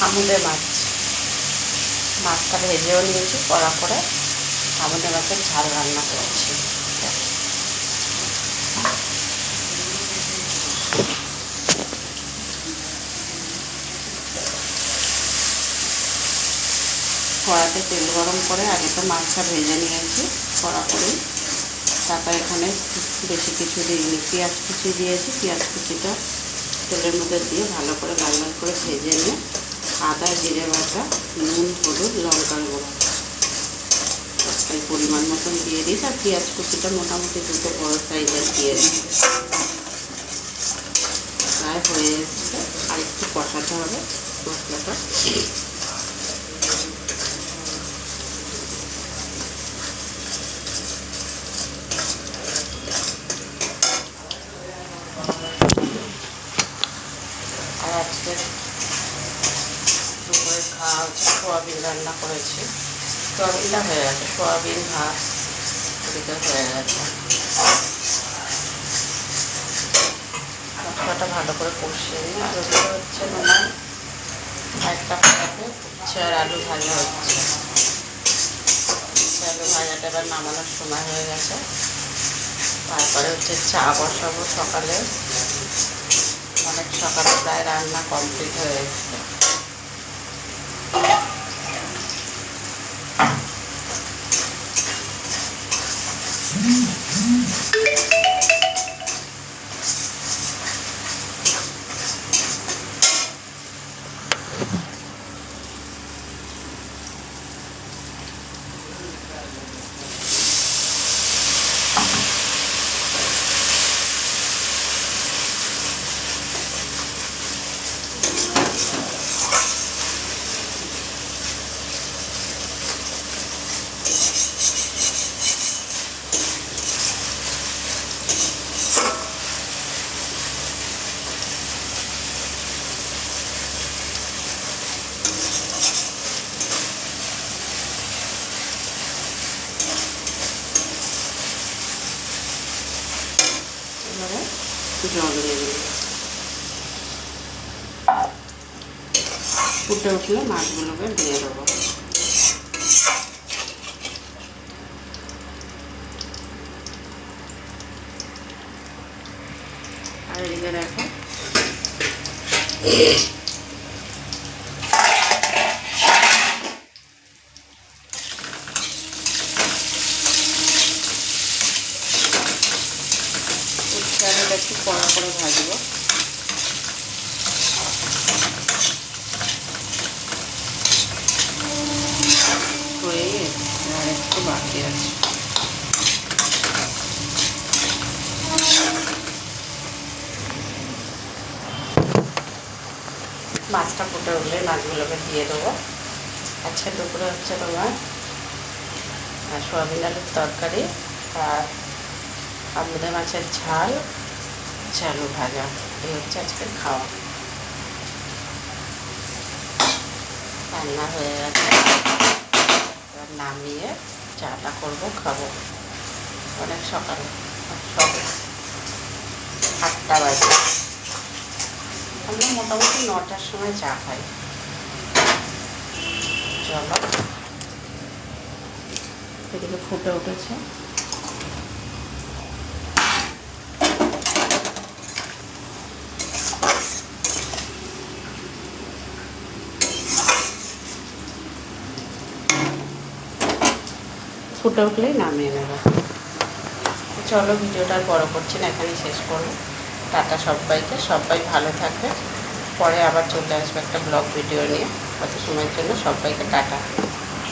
আমুদে মাছ, মাছটা ভেজেও নিয়েছি, কড়া করে আমুদে মাছের ঝাল রান্না করছি। কড়াতে তেল গরম করে আগে তো মাছটা ভেজে নিয়েছি কড়া করেই। তারপর এখানে বেশি কিছু দিইনি, পেঁয়াজ কুচি দিয়েছি। পেঁয়াজ কুচিটা তেলের মধ্যে দিয়ে ভালো করে লাল লাল করে ভেজে নিয়ে আদা জিরে বাটা, নুন, হলুদ, লঙ্কার গুঁড়ো এই পরিমাণ মতন দিয়ে দিই। আর পেঁয়াজ কুচিটা মোটামুটি দুটো বড় সাইজের দিয়ে দিই। প্রায় হয়ে এসছে, আর একটু কষাতে হবে মশলাটা। আর আজকে দুপুরে খাওয়া হচ্ছে সোয়াবিন রান্না করেছি। সোয়াবিনটা হয়ে গেছে, সোয়াবিন ভাত এদিকে হয়ে গেছে। মশলাটা ভালো করে কষিয়ে নিই। আর ওগুলো হচ্ছে তোমার একটা পাতাতে উচ্ছে আর আলু ভাজা হচ্ছে। আলু ভাজাটা এবার নামানোর সময় হয়ে গেছে। তারপরে হচ্ছে চা বসাবো সকালে, অনেক সকালে প্রায় রান্না কমপ্লিট হয়ে গেছে। জল দিয়ে দিই, ফুটে উঠলে মাছগুলোকে দিয়ে দেবো। আর এদিকে দেখো উচ্চারণটা একটু কড়া করে ভাজবো। হয়ে আর একটু বাকি আছে। মাছটা ফুটে উঠলে মাছগুলোকে দিয়ে দেবো। আজকে দুপুরে হচ্ছে তোমার সোয়াবিন আলুর তরকারি আর আমুদে মাছের ঝাল, আলু ভাজা, এই হচ্ছে আজকে খাওয়া। রান্না হয়ে গেছে, এবার নামিয়ে চাটা করবো, খাবো। অনেক সকালে, সব 8টা বাজে। আমরা মোটামুটি 9টার সময় চা খাই। চলো, এদিকে ফুটে উঠেছে। ফুটে উঠলেই নামিয়ে নেব। চলো, ভিডিওটা আর বড় করছি না, এখানেই শেষ করবো। টাটা সবাইকে, সবাই ভালো থাকবে। পরে আবার চলে আসবে একটা ব্লগ ভিডিও নিয়ে। কত সময়ের জন্য সবাইকে টাটা।